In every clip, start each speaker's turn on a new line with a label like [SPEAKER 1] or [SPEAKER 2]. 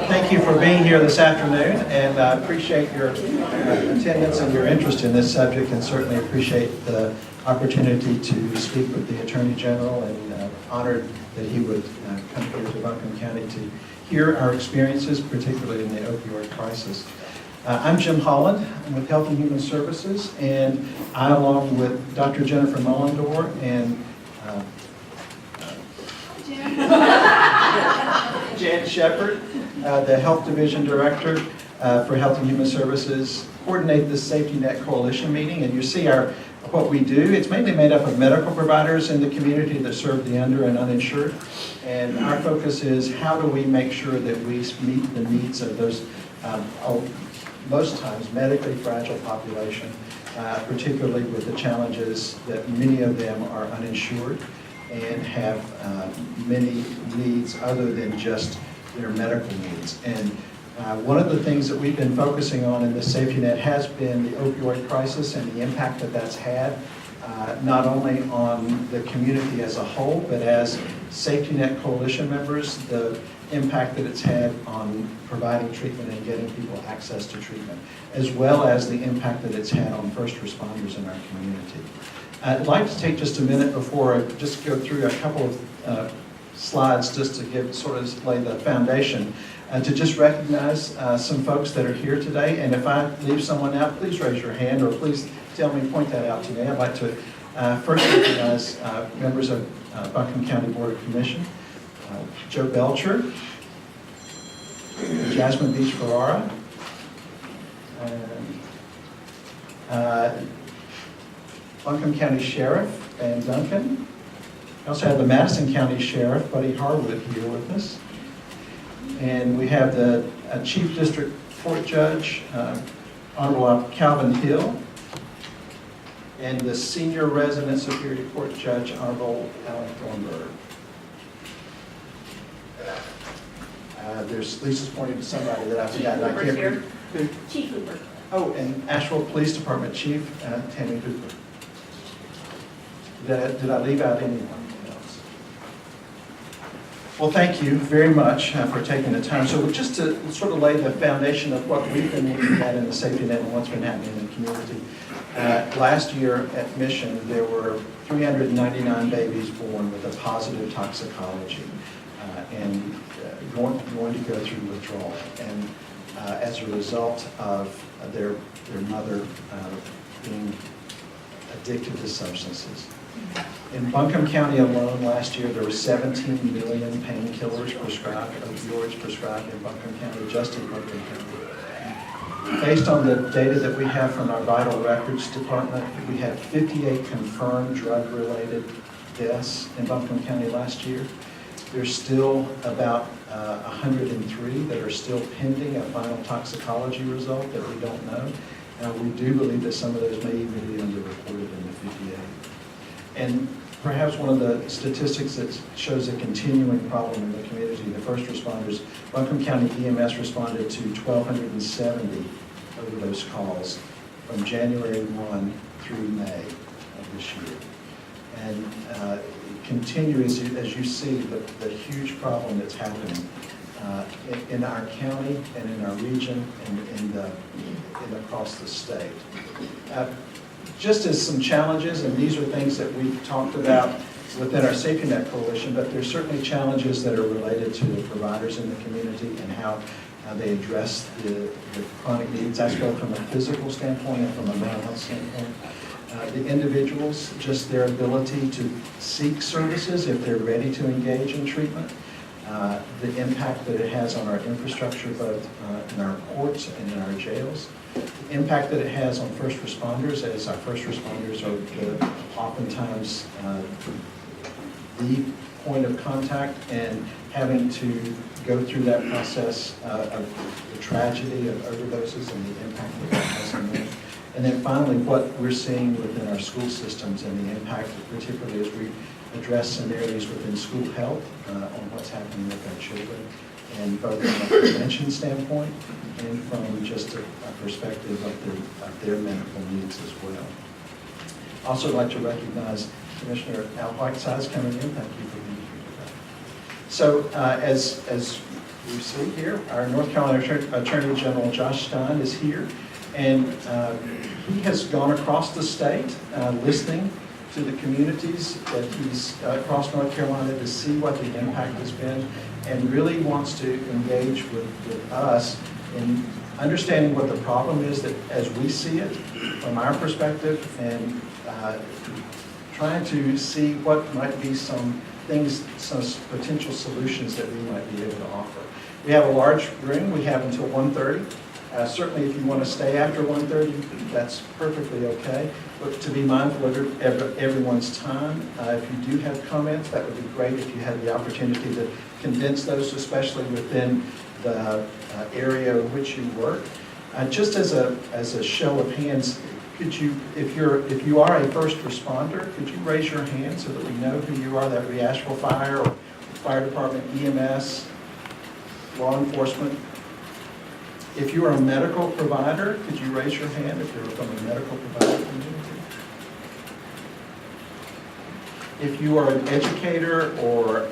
[SPEAKER 1] Thank you for being here this afternoon, and I appreciate your attendance and your interest in this subject, and certainly appreciate the opportunity to speak with the Attorney General, and honored that he would come here to Buncombe County to hear our experiences, particularly in the opioid crisis. I'm Jim Holland. I'm with Health and Human Services, and I, along with Dr. Jennifer Mullendore and Jan Shepard, the Health Division Director for Health and Human Services, coordinate this Safety Net Coalition meeting. And you see what we do. It's mainly made up of medical providers in the community that serve the under and uninsured. And our focus is how do we make sure that we meet the needs of those, most times, medically fragile population, particularly with the challenges that many of them are uninsured and have many needs other than just their medical needs. And one of the things that we've been focusing on in this safety net has been the opioid crisis and the impact that that's had, not only on the community as a whole, but as safety net coalition members, the impact that it's had on providing treatment and getting people access to treatment, as well as the impact that it's had on first responders in our community. I'd like to take just a minute before I just go through a couple of slides just to lay the foundation, to just recognize some folks that are here today. And if I leave someone out, please raise your hand or please point that out to me. I'd like to first recognize members of Buncombe County Board of Commission, Joe Belcher, Jasmine Beach Ferrara, Buncombe County Sheriff Van Duncan. We also have the Madison County Sheriff, Buddy Harwood, here with us. And we have the Chief District Court Judge, Honorable Calvin Hill, and the Senior Resident Superior Court Judge, Honorable Alan Thornburg. There's Lisa's pointing to somebody that I forgot. I can't read.
[SPEAKER 2] Chief Hooper.
[SPEAKER 1] Oh, and Asheville Police Department Chief Tammy Hooper. Did I leave out anyone else? Well, thank you very much for taking the time. So just to sort of lay the foundation of what we've been looking at in the safety net and what's been happening in the community. Last year at Mission, there were 399 babies born with a positive toxicology and going to go through withdrawal. And as a result of their mother being addicted to substances. In Buncombe County alone last year, there were 17 million painkillers prescribed, opioids prescribed in Buncombe County, just in Buncombe County. Based on the data that we have from our Vital Records Department, we had 58 confirmed drug-related deaths in Buncombe County last year. There's still about 103 that are still pending a final toxicology result that we don't know. We do believe that some of those may even be underreported in the 58. And perhaps one of the statistics that shows a continuing problem in the community, the first responders, Buncombe County EMS responded to 1,270 overdose calls from January 1 through May of this year. And continue as you see the huge problem that's happening in our county and in our region and across the state. Just as some challenges, and these are things that we've talked about within our Safety Net Coalition, but there's certainly challenges that are related to the providers in the community and how they address the chronic needs, I suppose from a physical standpoint and from a mental health standpoint. The individuals, just their ability to seek services if they're ready to engage in treatment, the impact that it has on our infrastructure, both in our courts and in our jails, the impact that it has on first responders, as our first responders are oftentimes the point of contact, and having to go through that process of the tragedy of overdoses and the impact that it has on them. And then finally, what we're seeing within our school systems and the impact, particularly as we address some areas within school health on what's happening with our children, and both from a prevention standpoint and from just a perspective of their medical needs as well. Also, I'd like to recognize Commissioner Al Whitesides coming in. Thank you for being here today. So, as you see here, our North Carolina Attorney General Josh Stein is here. And he has gone across the state listening to the communities that he's across North Carolina to see what the impact has been, and really wants to engage with us in understanding what the problem is that as we see it from our perspective, and trying to see what might be some things, some potential solutions that we might be able to offer. We have a large room. We have until 1:30. Certainly, if you want to stay after 1:30, that's perfectly okay. But to be mindful of everyone's time, if you do have comments, that would be great if you had the opportunity to condense those, especially within the area in which you work. Just as a show of hands, could you, if you are a first responder, could you raise your hand so that we know who you are? That would be Asheville Fire or Fire Department, EMS, law enforcement. If you are a medical provider, could you raise your hand if you're from a medical provider community? If you are an educator or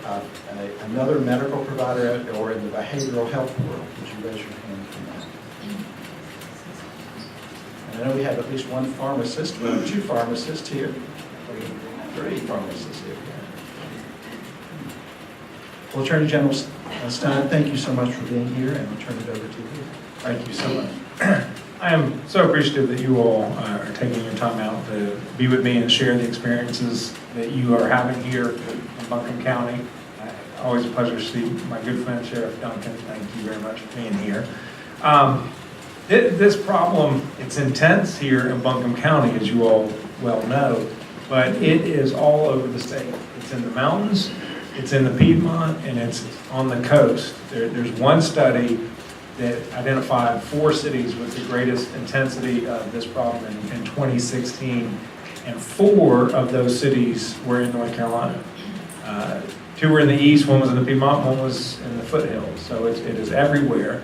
[SPEAKER 1] another medical provider or in the behavioral health world, could you raise your hand from that? And I know we have at least one pharmacist. We have 2 pharmacists here. 3 pharmacists here. Well, Attorney General Stein, thank you so much for being here, and I'll turn it over to you.
[SPEAKER 2] Thank you so much. I am so appreciative that you all are taking your time out to be with me and share the experiences that you are having here in Buncombe County. Always a pleasure to see my good friend Sheriff Duncan. Thank you very much for being here. This problem, it's intense here in Buncombe County, as you all well know, but it is all over the state. It's in the mountains, it's in the Piedmont, and it's on the coast. There's one study that identified 4 cities with the greatest intensity of this problem in 2016, and 4 of those cities were in North Carolina. 2 were in the east, 1 was in the Piedmont, 1 was in the foothills, so it is everywhere.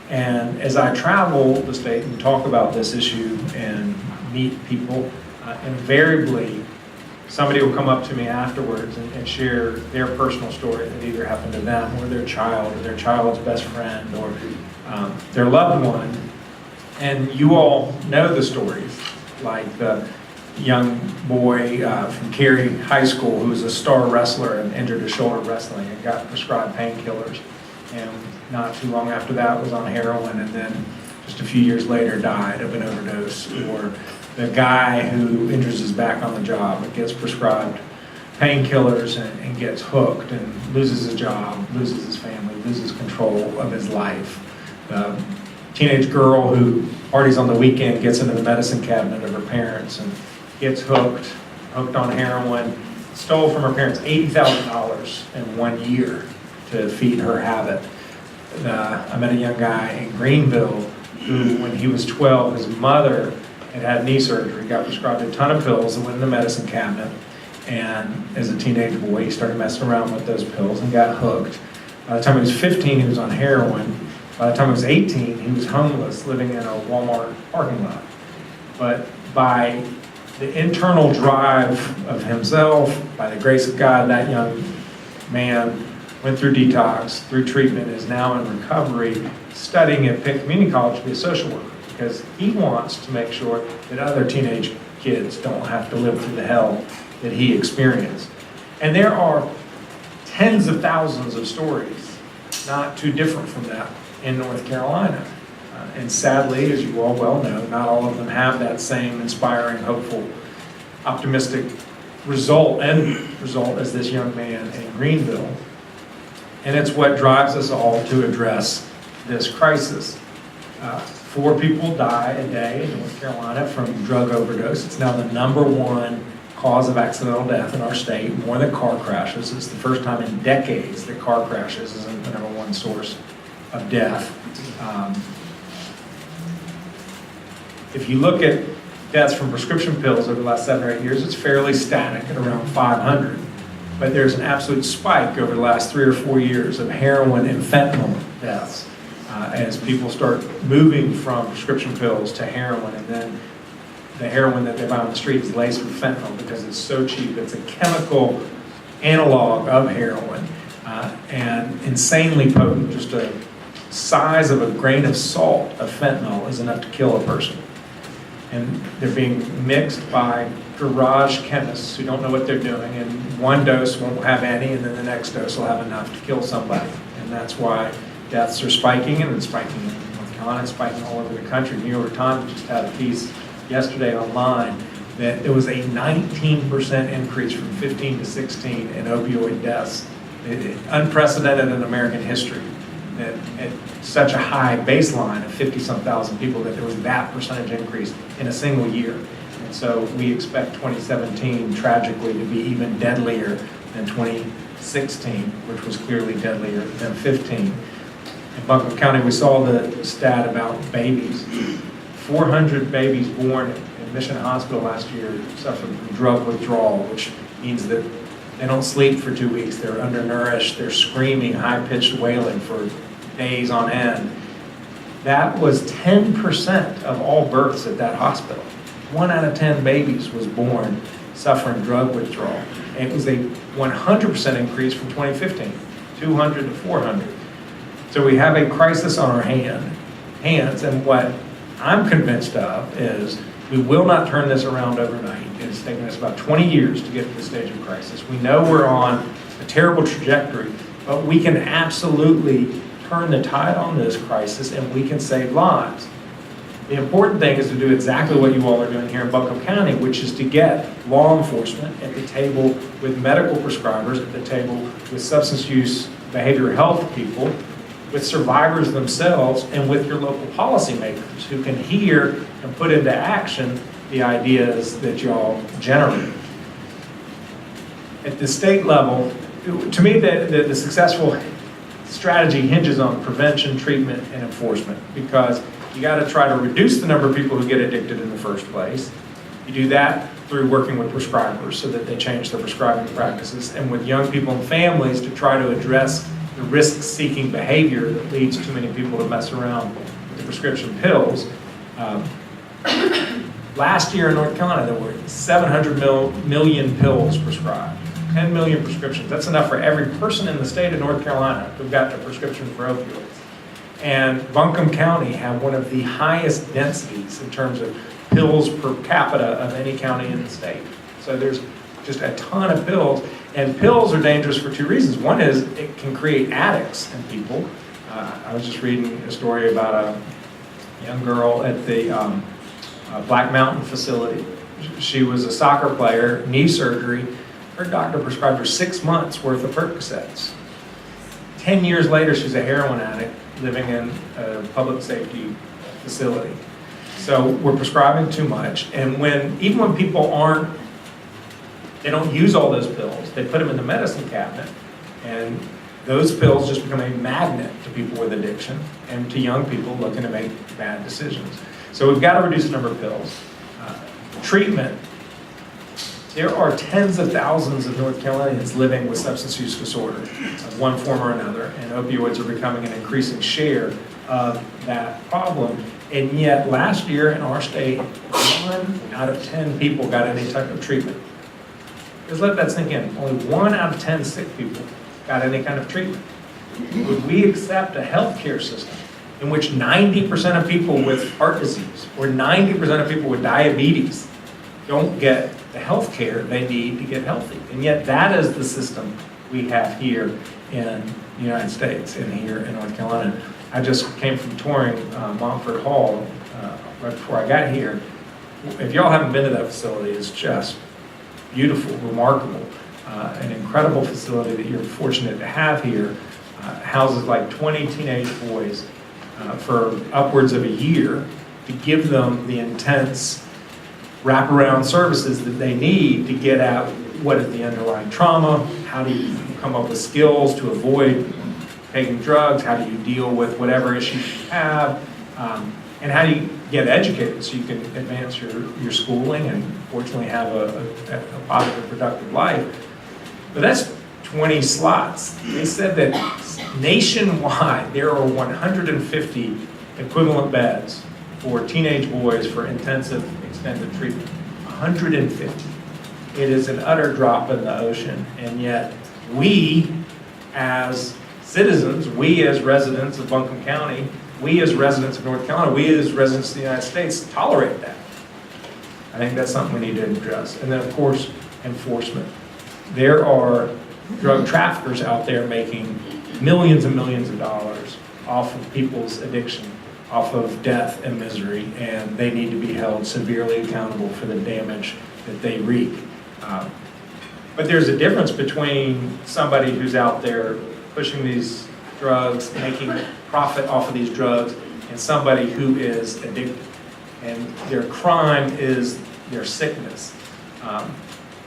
[SPEAKER 2] And as I travel the state and talk about this issue and meet people, invariably somebody will come up to me afterwards and share their personal story that either happened to them or their child or their child's best friend or their loved one. And you all know the stories, like the young boy from Cary High School who was a star wrestler and injured his shoulder wrestling and got prescribed painkillers. And not too long after that was on heroin, and then just a few years later died of an overdose. Or the guy who injures his back on the job and gets prescribed painkillers and gets hooked and loses his job, loses his family, loses control of his life. teenage girl who parties on the weekend, gets into the medicine cabinet of her parents and gets hooked on heroin, stole from her parents $80,000 in 1 year to feed her habit. I met a young guy in Greenville who, when he was 12, his mother had knee surgery, got prescribed a ton of pills and went in the medicine cabinet. And as a teenage boy, he started messing around with those pills and got hooked. By the time he was 15, he was on heroin. By the time he was 18, he was homeless, living in a Walmart parking lot. But by the internal drive of himself, by the grace of God, that young man went through detox, through treatment, is now in recovery, studying at Pitt Community College to be a social worker, because he wants to make sure that other teenage kids don't have to live through the hell that he experienced. And there are tens of thousands of stories, not too different from that, in North Carolina. And sadly, as you all well know, not all of them have that same inspiring, hopeful, optimistic result as this young man in Greenville. And it's what drives us all to address this crisis. 4 people die a day in North Carolina from drug overdose. It's now the #1 cause of accidental death in our state, more than car crashes. It's the first time in decades that car crashes is the #1 source of death. If you look at deaths from prescription pills over the last 7 or 8 years, it's fairly static at around 500. But there's an absolute spike over the last 3 or 4 years of heroin and fentanyl deaths as people start moving from prescription pills to heroin, and then the heroin that they buy on the street is laced with fentanyl because it's so cheap. It's a chemical analog of heroin and insanely potent. Just a size of a grain of salt of fentanyl is enough to kill a person. And they're being mixed by garage chemists who don't know what they're doing, and one dose won't have any, and then the next dose will have enough to kill somebody. And that's why deaths are spiking, and it's spiking in North Carolina, it's spiking all over the country. New York Times just had a piece yesterday online that there was a 19% increase from 15 to 16 in opioid deaths. Unprecedented in American history. That at such a high baseline of 50-some thousand people, that there was that percentage increase in a single year. And so we expect 2017 tragically to be even deadlier than 2016, which was clearly deadlier than 15. In Buncombe County, we saw the stat about babies. 400 babies born in Mission Hospital last year suffered from drug withdrawal, which means that they don't sleep for 2 weeks. They're undernourished. They're screaming, high-pitched wailing for days on end. That was 10% of all births at that hospital. 1 out of 10 babies was born suffering drug withdrawal. And it was a 100% increase from 2015, 200 to 400. So we have a crisis on our hands, and what I'm convinced of is we will not turn this around overnight. It's taken us about 20 years to get to this stage of crisis. We know we're on a terrible trajectory, but we can absolutely turn the tide on this crisis, and we can save lives. The important thing is to do exactly what you all are doing here in Buncombe County, which is to get law enforcement at the table with medical prescribers, at the table with substance use behavioral health people, with survivors themselves, and with your local policymakers who can hear and put into action the ideas that y'all generate. At the state level, to me, the successful strategy hinges on prevention, treatment, and enforcement, because you got to try to reduce the number of people who get addicted in the first place. You do that through working with prescribers so that they change their prescribing practices, and with young people and families to try to address the risk-seeking behavior that leads too many people to mess around with the prescription pills. Last year in North Carolina, there were 700 million pills prescribed, 10 million prescriptions. That's enough for every person in the state of North Carolina who got a prescription for opioids. And Buncombe County had one of the highest densities in terms of pills per capita of any county in the state. So there's just a ton of pills. And pills are dangerous for 2 reasons. One is it can create addicts in people. I was just reading a story about a young girl at the Black Mountain facility. She was a soccer player, knee surgery. Her doctor prescribed her 6 months worth of Percocets. 10 years later, she's a heroin addict. living in a public safety facility. So we're prescribing too much, and even when people they don't use all those pills, they put them in the medicine cabinet, and those pills just become a magnet to people with addiction and to young people looking to make bad decisions. So we've got to reduce the number of pills. Treatment. There are tens of thousands of North Carolinians living with substance use disorder of one form or another, and opioids are becoming an increasing share of that problem. And yet, last year in our state, 1 out of 10 people got any type of treatment. Just let that sink in. Only 1 out of 10 sick people got any kind of treatment. Would we accept a healthcare system in which 90% of people with heart disease or 90% of people with diabetes don't get the health care they need to get healthy? And yet that is the system we have here in the United States and here in North Carolina. I just came from touring Montford Hall right before I got here. If y'all haven't been to that facility, it's just beautiful, remarkable, an incredible facility that you're fortunate to have here. Houses like 20 teenage boys for upwards of a year to give them the intense wraparound services that they need to get at what is the underlying trauma, how do you come up with skills to avoid taking drugs, how do you deal with whatever issues you have, and how do you get educated so you can advance your schooling and fortunately have a positive, productive life. But that's 20 slots. They said that nationwide there are 150 equivalent beds for teenage boys for intensive extended treatment. 150. It is an utter drop in the ocean, and yet we as citizens, we as residents of Buncombe County, we as residents of North Carolina, we as residents of the United States tolerate that. I think that's something we need to address. And then of course, enforcement. There are drug traffickers out there making millions and millions of dollars off of people's addiction, off of death and misery, and they need to be held severely accountable for the damage that they wreak. But there's a difference between somebody who's out there pushing these drugs, making profit off of these drugs, and somebody who is addicted. And their crime is their sickness.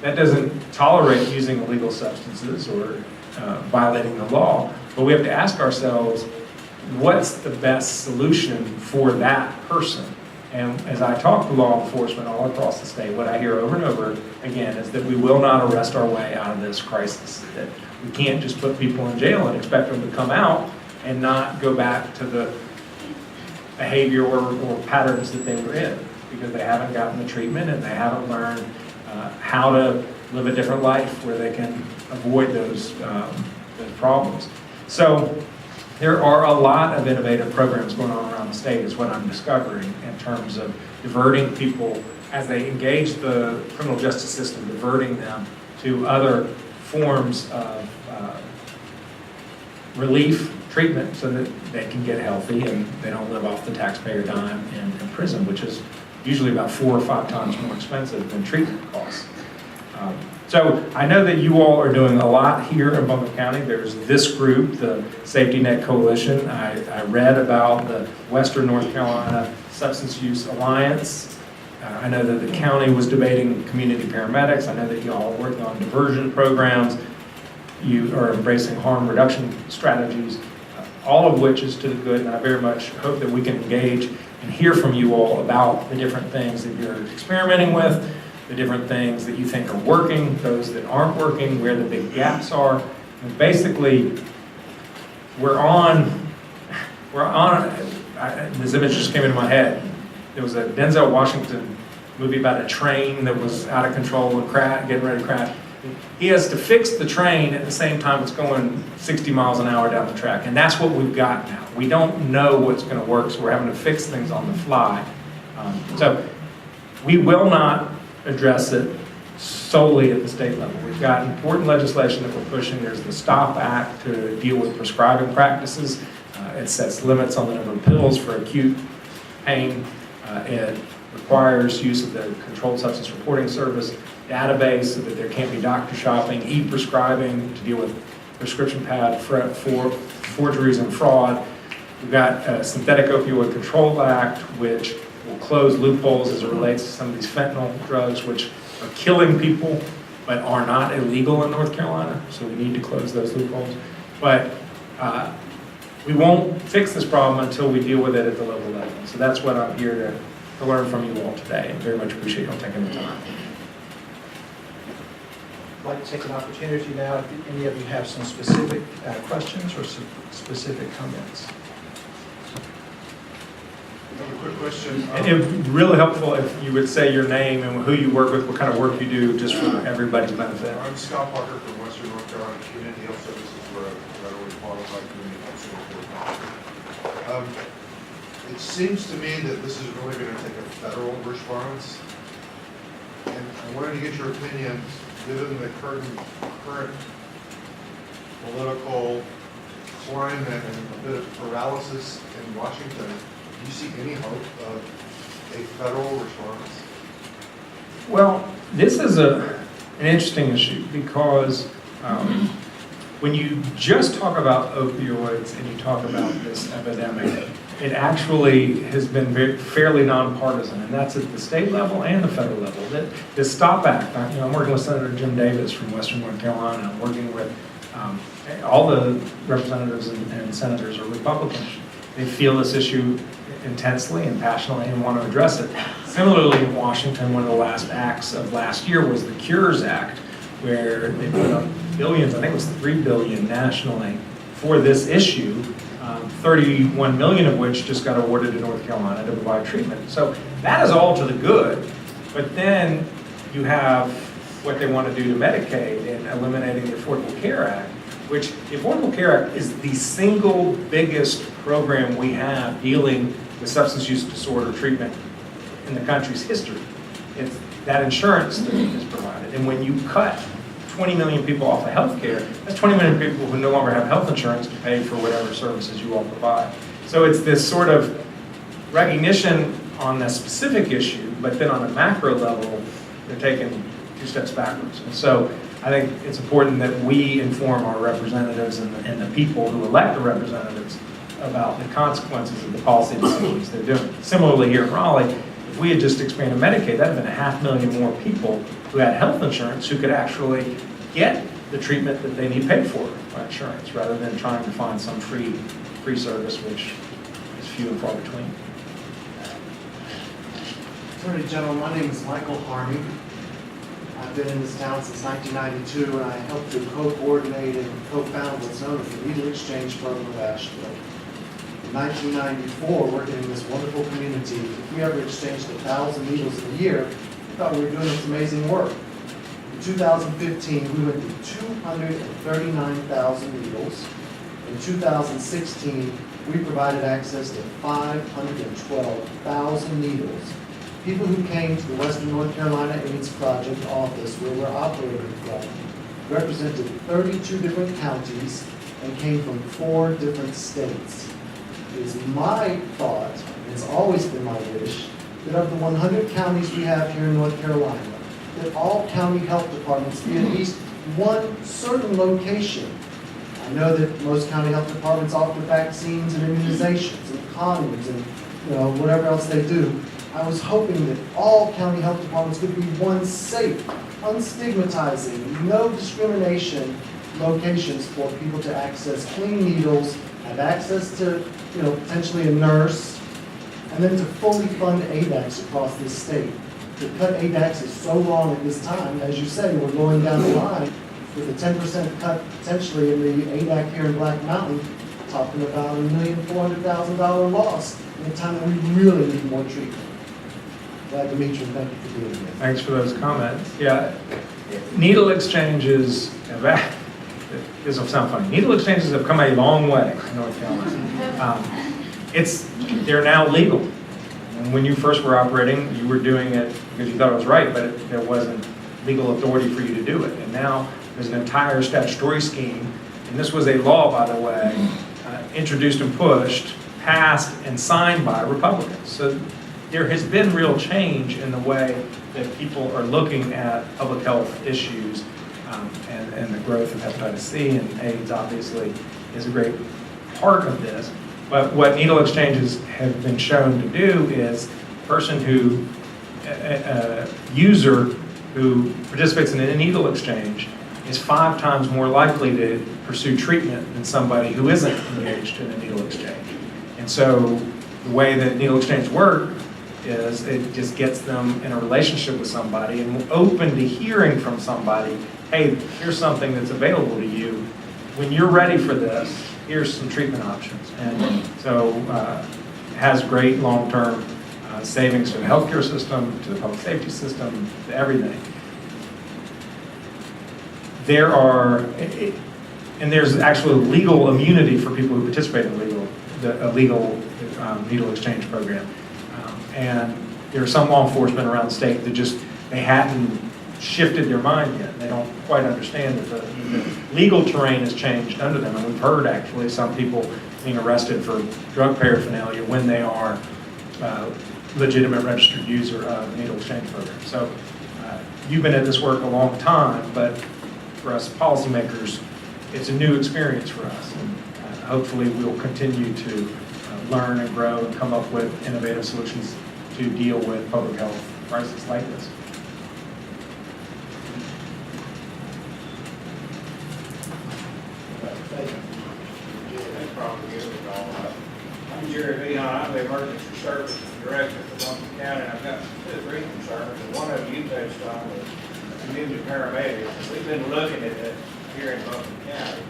[SPEAKER 2] That doesn't tolerate using illegal substances or violating the law, but we have to ask ourselves, what's the best solution for that person? And as I talk to law enforcement all across the state, what I hear over and over again is that we will not arrest our way out of this crisis, that we can't just put people in jail and expect them to come out and not go back to the behavior or patterns that they were in, because they haven't gotten the treatment and they haven't learned how to live a different life where they can avoid those problems. So there are a lot of innovative programs going on around the state is what I'm discovering in terms of diverting people as they engage the criminal justice system, diverting them to other forms of relief treatment so that they can get healthy and they don't live off the taxpayer dime in prison, which is usually about 4 or 5 times more expensive than treatment costs. So I know that you all are doing a lot here in Buncombe County. There's this group, the Safety Net Coalition. I read about the Western North Carolina Substance Use Alliance. I know that the county was debating community paramedics. I know that you all are working on diversion programs. You are embracing harm reduction strategies, all of which is to the good, and I very much hope that we can engage and hear from you all about the different things that you're experimenting with, the different things that you think are working, those that aren't working, where the big gaps are. And basically, this image just came into my head. There was a Denzel Washington movie about a train that was out of control and getting ready to crash. He has to fix the train at the same time it's going 60 miles an hour down the track. And that's what we've got now. We don't know what's going to work, so we're having to fix things on the fly. So we will not address it solely at the state level. We've got important legislation that we're pushing. There's the STOP Act to deal with prescribing practices. It sets limits on the number of pills for acute pain. It requires use of the Controlled Substance Reporting Service database so that there can't be doctor shopping, e-prescribing to deal with prescription pad for forgeries and fraud. We've got a Synthetic Opioid Control Act, which will close loopholes as it relates to some of these fentanyl drugs, which are killing people, but are not illegal in North Carolina. So we need to close those loopholes. But we won't fix this problem until we deal with it at the local level. So that's what I'm here to learn from you all today, and very much appreciate you all taking the time.
[SPEAKER 1] I'd like to take an opportunity now, if any of you have some specific questions or some specific comments.
[SPEAKER 3] I have a quick question.
[SPEAKER 2] And it would be really helpful if you would say your name and who you work with, what kind of work you do, just for everybody's benefit.
[SPEAKER 3] I'm Scott Parker from Western North Carolina Community Health Services. We're a federally qualified community health service. It seems to me that this is really going to take a federal response. And I wanted to get your opinion, given the current political climate and a bit of paralysis in Washington. Do you see any hope of a federal response?
[SPEAKER 2] Well, this is an interesting issue because when you just talk about opioids and you talk about this epidemic, it actually has been fairly nonpartisan, and that's at the state level and the federal level. The STOP Act, I'm working with Senator Jim Davis from Western North Carolina. I'm working with all the representatives and senators are Republicans. They feel this issue intensely and passionately and want to address it. Similarly, in Washington, one of the last acts of last year was the Cures Act, where they put up billions, I think it was $3 billion nationally, for this issue, 31 million of which just got awarded to North Carolina to provide treatment. So that is all to the good, but then you have what they want to do to Medicaid and eliminating the Affordable Care Act, which the Affordable Care Act is the single biggest program we have dealing with substance use disorder treatment in the country's history. It's that insurance that is provided. And when you cut 20 million people off of health care, that's 20 million people who no longer have health insurance to pay for whatever services you all provide. So it's this sort of recognition on a specific issue, but then on a macro level, they're taking 2 steps backwards. And so I think it's important that we inform our representatives and the people who elect the representatives about the consequences of the policy decisions they're doing. Similarly here in Raleigh, if we had just expanded Medicaid, that would have been 500,000 more people who had health insurance who could actually get the treatment that they need paid for by insurance, rather than trying to find some free service, which is few and far between.
[SPEAKER 4] Attorney General, my name is Michael Harney. I've been in this town since 1992, and I helped to co-coordinate and co-found what's known as the Needle Exchange Program of Asheville. In 1994, working in this wonderful community, if we ever exchanged 1,000 needles in a year, we thought we were doing this amazing work. In 2015, we went to 239,000 needles. In 2016, we provided access to 512,000 needles. People who came to the Western North Carolina AIDS Project office, where we're operating from, represented 32 different counties and came from 4 different states. It is my thought, and it's always been my wish, that of the 100 counties we have here in North Carolina, that all county health departments be at least one certain location. I know that most county health departments offer vaccines and immunizations and condoms and whatever else they do. I was hoping that all county health departments would be one safe, unstigmatizing, no discrimination locations for people to access clean needles, have access to, potentially a nurse, and then to fully fund ADACs across this state. To cut ADACs is so wrong at this time. As you say, we're going down the line with a 10% cut potentially in the ADAC here in Black Mountain, talking about $1,400,000 loss in a time that we really need more treatment. Glad to meet you, and thank you for being here.
[SPEAKER 2] Thanks for those comments. Yeah, needle exchanges this will sound funny. Needle exchanges have come a long way in North Carolina. They're now legal. And when you first were operating, you were doing it because you thought it was right, but there wasn't legal authority for you to do it. And now there's an entire statutory scheme, and this was a law, by the way, introduced and pushed, passed and signed by Republicans. So there has been real change in the way that people are looking at public health issues, and the growth of hepatitis C and AIDS obviously is a great part of this. But what needle exchanges have been shown to do is a user who participates in a needle exchange is 5 times more likely to pursue treatment than somebody who isn't engaged in a needle exchange. And so the way that needle exchange work is it just gets them in a relationship with somebody and open to hearing from somebody, hey, here's something that's available to you. When you're ready for this, here's some treatment options. And so it has great long-term savings to the healthcare system, to the public safety system, to everything. There's actually legal immunity for people who participate in a legal needle exchange program. And there are some law enforcement around the state that they hadn't shifted their mind yet. They don't quite understand that the legal terrain has changed under them. And we've heard actually some people being arrested for drug paraphernalia when they are legitimate registered user of the needle exchange program. So you've been at this work a long time, but for us policymakers, it's a new experience for us. And hopefully we'll continue to learn and grow and come up with innovative solutions to deal with public health crises like this.
[SPEAKER 5] I'm Jerry Leon, I'm the Emergency Services Director for Buncombe County, and I've got 2 or 3 concerns, and one of them you touched on was community paramedics. We've been looking at that here in Buncombe County.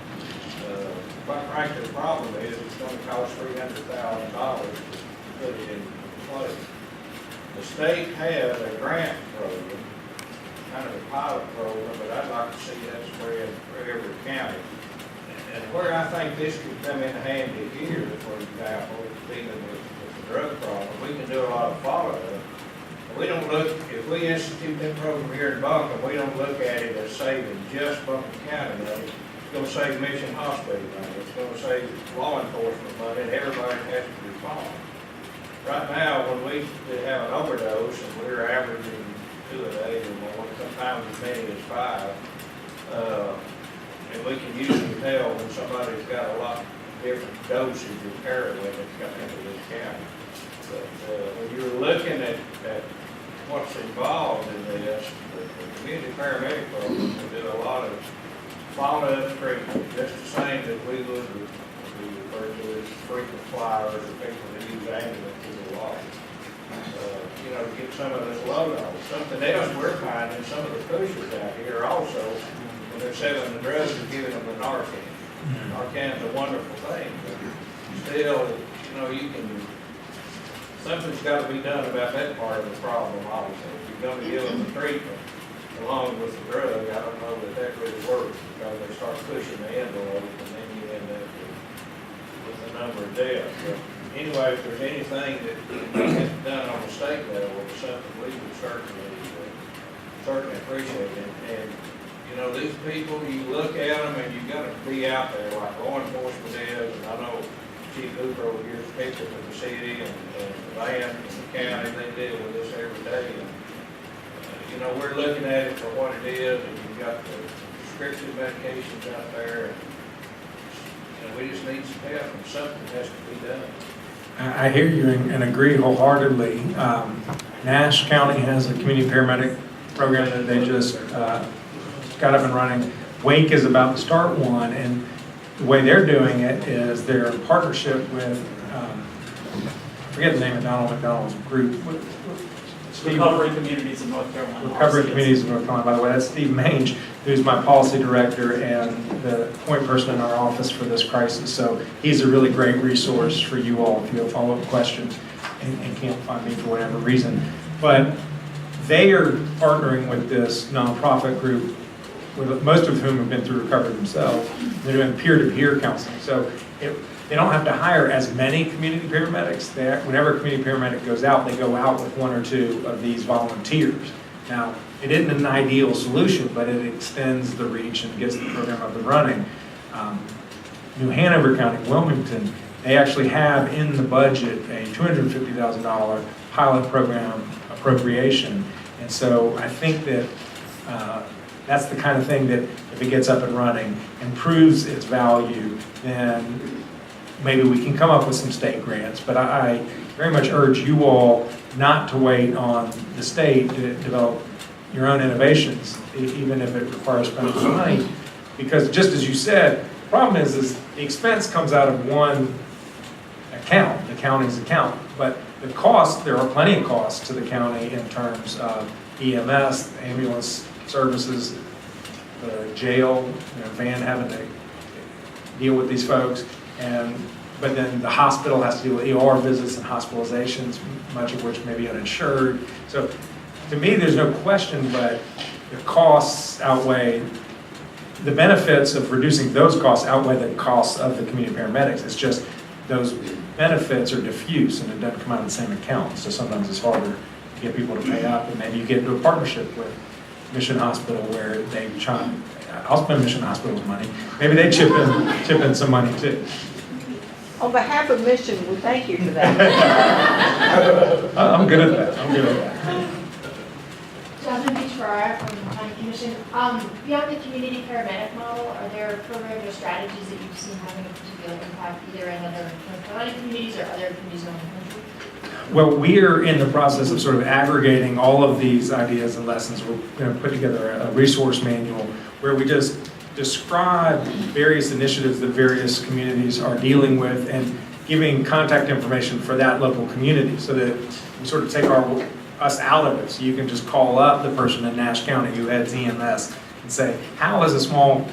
[SPEAKER 5] Quite frankly, the problem is it's going to cost $300,000 to put it in place. The state has a grant program, kind of a pilot program, but I'd like to see that spread for every county. And where I think this could come in handy here, for example, dealing with the drug problem, we can do a lot of follow-up. We don't look, if we institute that program here in Buncombe, we don't look at it as saving just Buncombe County money. It's going to save Mission Hospital money. It's going to save law enforcement money, and everybody has to respond. Right now, when we have an overdose, and we're averaging 2 a day or more, sometimes as many as 5, and we can usually tell when somebody's got a lot different dosage of heroin that's come into this county. But when you're looking at what's involved in this, the community paramedic program can do a lot of follow-up treatment, just the same that we would refer to as frequent flyers or people that use ambulances a lot. To get some of this load off. Something else we're finding, some of the pushers out here also, when they're selling the drugs, they're giving them the Narcan. Narcan's a wonderful thing, but still, something's got to be done about that part of the problem, obviously. If you're going to give them the treatment along with the drug, I don't know that really works, because they start pushing the envelope, and then you end up with a number of deaths. But anyway, if there's anything that can be done on the state level, it's something we would certainly appreciate. And these people, you look at them and you've got to be out there like law enforcement is, and I know Chief Hooper over here is people from the city and the band and the county, they deal with this every day. And, we're looking at it for what it is, and you've got the prescription medications out there, and we just need some help, and something has to be done.
[SPEAKER 2] I hear you and agree wholeheartedly. Nash County has a community paramedic program that they just got up and running. Wake is about to start one, and the way they're doing it is they're in partnership with, I forget the name of Donald McDonald's group.
[SPEAKER 6] Recovery Communities in North Carolina.
[SPEAKER 2] Recovery Communities in North Carolina, by the way. That's Steve Mange, who's my policy director and the point person in our office for this crisis. So he's a really great resource for you all if you have follow-up questions and can't find me for whatever reason. But they are partnering with this nonprofit group, most of whom have been through recovery themselves. They're doing peer-to-peer counseling. So they don't have to hire as many community paramedics. Whenever a community paramedic goes out, they go out with 1 or 2 of these volunteers. Now, it isn't an ideal solution, but it extends the reach and gets the program up and running. New Hanover County, Wilmington, they actually have in the budget a $250,000 pilot program appropriation. And so I think that that's the kind of thing that if it gets up and running and proves its value, then maybe we can come up with some state grants, but I very much urge you all not to wait on the state to develop your own innovations, even if it requires spending some money. Because just as you said, the problem is the expense comes out of one account, the county's account. But the cost, there are plenty of costs to the county in terms of EMS, ambulance services, the jail, van having to deal with these folks, but then the hospital has to deal with ER visits and hospitalizations, much of which may be uninsured. So to me, there's no question, but the costs outweigh, the benefits of reducing those costs outweigh the costs of the community paramedics. It's just those benefits are diffuse and it doesn't come out of the same account. So sometimes it's harder to get people to pay up, and maybe you get into a partnership with Mission Hospital where they try, I'll spend Mission Hospital's money. Maybe they chip in some money too.
[SPEAKER 7] On behalf of Mission, we thank you for that.
[SPEAKER 2] I'm good at that. I'm good at that.
[SPEAKER 8] Jasmine Beach-Ferrara from the Planning Commission. Beyond the community paramedic model, are there programs or strategies that you've seen having a particular impact either in other North Carolina communities or other communities around the country?
[SPEAKER 2] Well, we are in the process of sort of aggregating all of these ideas and lessons. We're going to put together a resource manual where we just describe various initiatives that various communities are dealing with and giving contact information for that local community so that we sort of take us out of it. So you can just call up the person in Nash County who heads EMS and say, how is a small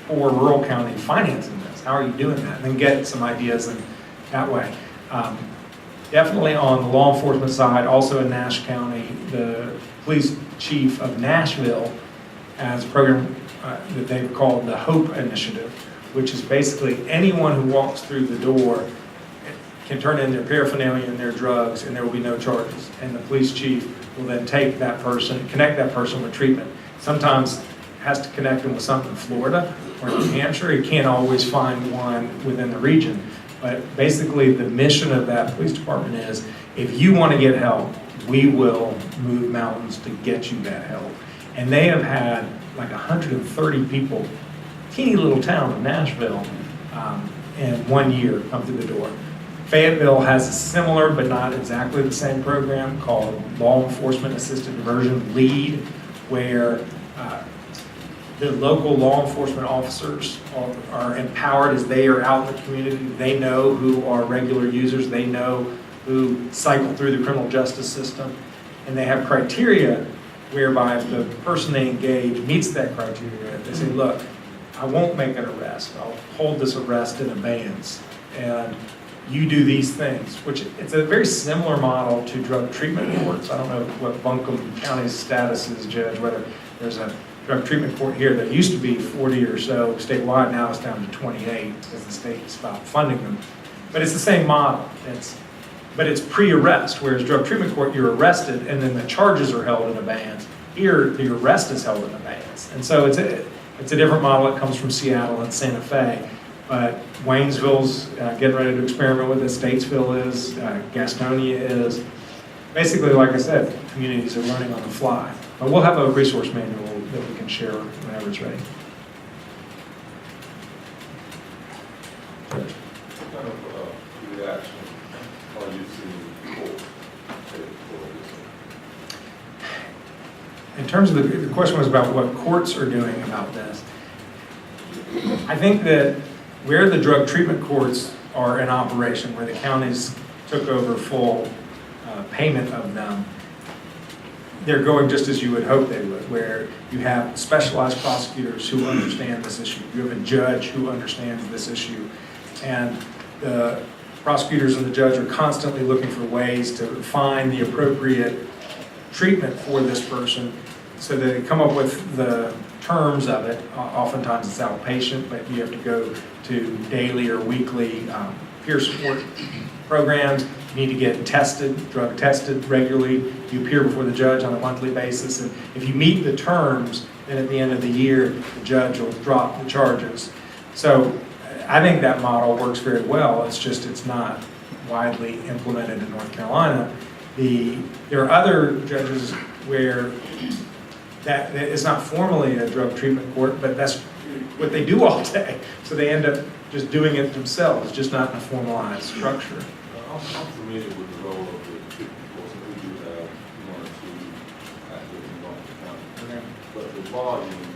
[SPEAKER 2] or rural county financing this? How are you doing that? And then get some ideas in that way. Definitely on the law enforcement side, also in Nash County, the police chief of Nashville has a program that they've called the HOPE Initiative, which is basically anyone who walks through the door can turn in their paraphernalia and their drugs, and there will be no charges. And the police chief will then take that person, connect that person with treatment. Sometimes has to connect them with something in Florida or New Hampshire. He can't always find one within the region. But basically the mission of that police department is, if you want to get help, we will move mountains to get you that help. And they have had like 130 people, teeny little town of Nashville, in 1 year come through the door. Fayetteville has a similar but not exactly the same program called Law Enforcement Assisted Diversion LEAD, where the local law enforcement officers are empowered as they are out in the community. They know who are regular users. They know who cycle through the criminal justice system. And they have criteria whereby if the person they engage meets that criteria, they say, look, I won't make an arrest. I'll hold this arrest in abeyance. And you do these things, which it's a very similar model to drug treatment courts. I don't know what Buncombe County's status is, Judge, whether there's a drug treatment court here that used to be 40 or so statewide, now it's down to 28 because the state stopped funding them. But it's the same model. But it's pre-arrest, whereas drug treatment court, you're arrested and then the charges are held in abeyance. Here, the arrest is held in abeyance. And so it's a different model. It comes from Seattle and Santa Fe. But Waynesville's getting ready to experiment with it. Statesville is, Gastonia is. Basically, like I said, communities are learning on the fly. But we'll have a resource manual that we can share whenever it's ready.
[SPEAKER 9] What kind of reaction are you seeing for this?
[SPEAKER 2] In terms of the question was about what courts are doing about this. I think that where the drug treatment courts are in operation, where the counties took over full payment of them, they're going just as you would hope they would, where you have specialized prosecutors who understand this issue. You have a judge who understands this issue. And the prosecutors and the judge are constantly looking for ways to find the appropriate treatment for this person so that they come up with the terms of it. Oftentimes it's outpatient, but you have to go to daily or weekly peer support programs. You need to get tested, drug tested regularly. You appear before the judge on a monthly basis. And if you meet the terms, then at the end of the year, the judge will drop the charges. So I think that model works very well. It's just it's not widely implemented in North Carolina. There are other judges where that it's not formally a drug treatment court, but that's what they do all day. So they end up just doing it themselves, just not in a formalized structure.
[SPEAKER 9] I'm familiar with the role of the treatment force, and we do have one or two active in Buncombe County. But the volume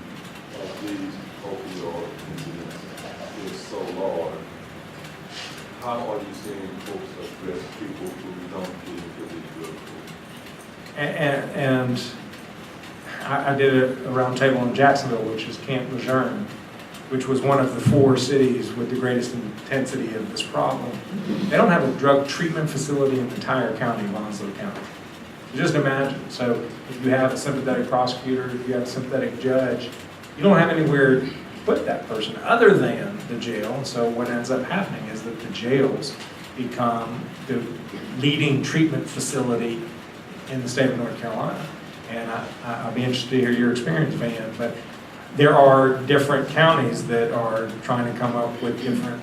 [SPEAKER 9] of these opioid incidents is so large. How are you seeing folks address people who don't get into these drugs?
[SPEAKER 2] And I did a roundtable in Jacksonville, which is Camp Lejeune, which was one of the 4 cities with the greatest intensity of this problem. They don't have a drug treatment facility in the entire county of Onslow County. So just imagine, so if you have a sympathetic prosecutor, if you have a sympathetic judge, you don't have anywhere to put that person other than the jail. And so what ends up happening is that the jails become the leading treatment facility in the state of North Carolina. And I'll be interested to hear your experience, Van, but there are different counties that are trying to come up with different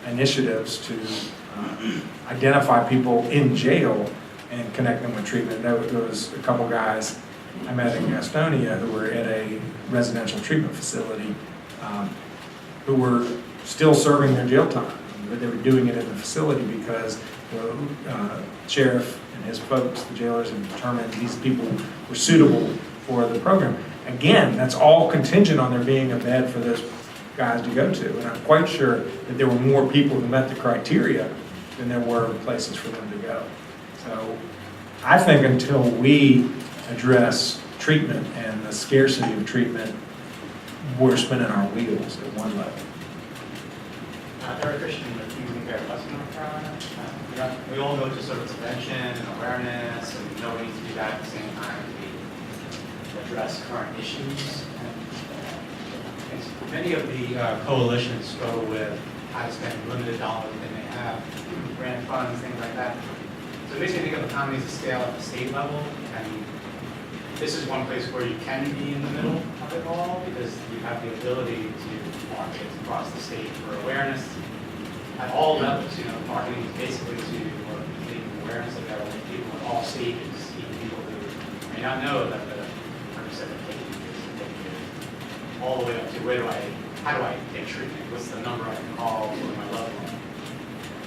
[SPEAKER 2] initiatives to identify people in jail and connect them with treatment. There was a couple guys I met in Gastonia who were at a residential treatment facility who were still serving their jail time, but they were doing it in the facility because the sheriff and his folks, the jailers, had determined these people were suitable for the program. Again, that's all contingent on there being a bed for those guys to go to. And I'm quite sure that there were more people who met the criteria than there were places for them to go. So I think until we address treatment and the scarcity of treatment, we're spinning our wheels at one level.
[SPEAKER 6] Eric Christian with Community Care of Western North Carolina. We all go to sort of prevention and awareness, and we know we need to do that at the same time to address current issues. And many of the coalitions go with how to spend limited dollars they may have, grant funds, things like that. So it makes me think of economies of scale at the state level, and this is one place where you can be in the middle of it all because you have the ability to market across the state for awareness at all levels. You know, marketing is basically to make awareness available to people at all stages, even people who may not know that the percent of taking is all the way up to how do I get treatment? What's the number I can call for my loved one?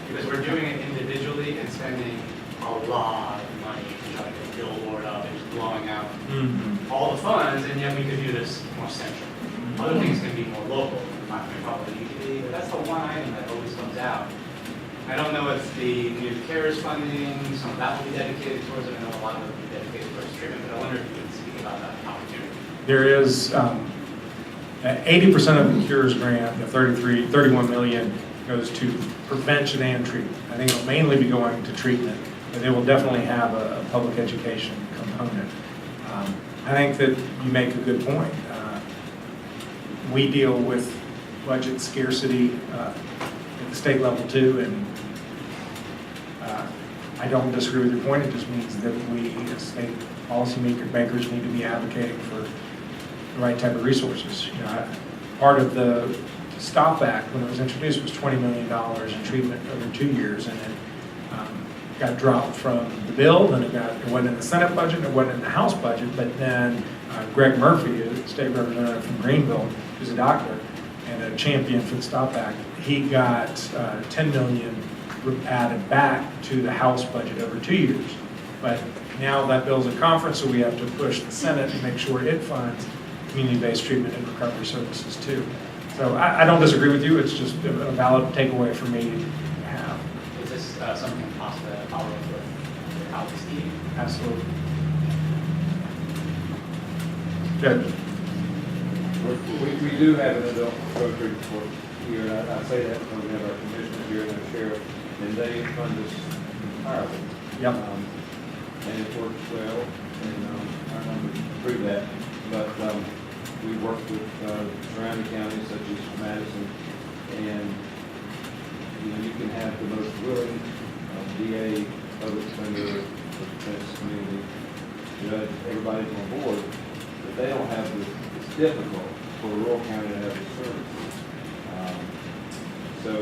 [SPEAKER 6] Because we're doing it individually and spending a lot of money to try to get a billboard up and just blowing out all the funds, and yet we could do this more central. Other things can be more local, not probably need to be, but that's the one item that always comes out. I don't know if the new CARES funding, some of that will be dedicated towards it. I know a lot of it will be dedicated towards treatment, but I wonder if you could speak about that opportunity.
[SPEAKER 2] There is 80% of the CURES grant, the 31 million, goes to prevention and treatment. I think it'll mainly be going to treatment, but they will definitely have a public education component. I think that you make a good point. We deal with budget scarcity at the state level too, and I don't disagree with your point. It just means that we, as state policymakers, need to be advocating for the right type of resources. You know, part of the STOP Act, when it was introduced, was $20 million in treatment over 2 years, and it got dropped from the bill, and it wasn't in the Senate budget, and it wasn't in the House budget, but then Greg Murphy, a state representative from Greenville, who's a doctor and a champion for the STOP Act, he got $10 million added back to the House budget over 2 years. But now that bill's at conference, so we have to push the Senate to make sure it funds community-based treatment and recovery services too. So I don't disagree with you. It's just a valid takeaway for me to have.
[SPEAKER 6] Is this something possible to follow up with colleagues team?
[SPEAKER 2] Absolutely. Good.
[SPEAKER 10] We do have an adult drug treatment court here, and I say that because we have our commissioner here and our sheriff, and they fund us entirely.
[SPEAKER 2] Yep.
[SPEAKER 10] And it works well, and our numbers prove that. But we work with surrounding counties such as Madison, and you can have the most willing DA, public defender, defense community, judge, everybody's on board, but they don't have the, it's difficult for a rural county to have the services. So,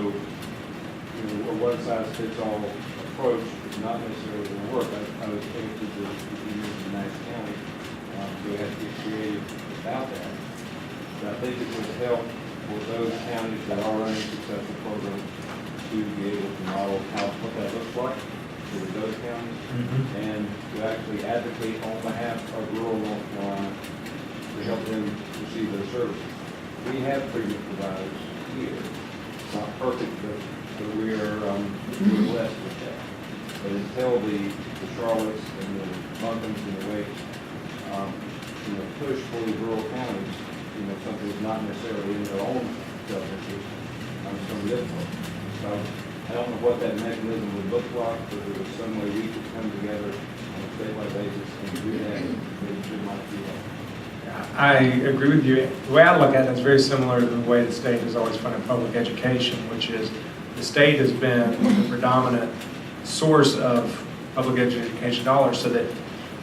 [SPEAKER 10] a one-size-fits-all approach is not necessarily going to work. I was thinking to the Nash County, so we have to get creative about that. But I think it would help for those counties that are running successful programs to be able to model what that looks like for those counties, and to actually advocate on behalf of rural North Carolina to help them receive their services. We have treatment providers here. It's not perfect, but we are we're blessed with that. But until the Charlottes and the Buncombe's and the Wakes, push for the rural counties, something that's not necessarily in their own self-interest, it's going to be difficult. So I don't know what that mechanism would look like, but there was some way we could come together on a statewide basis and do that, it might be helpful.
[SPEAKER 2] I agree with you. The way I look at it is very similar to the way the state has always funded public education, which is the state has been the predominant source of public education dollars, so that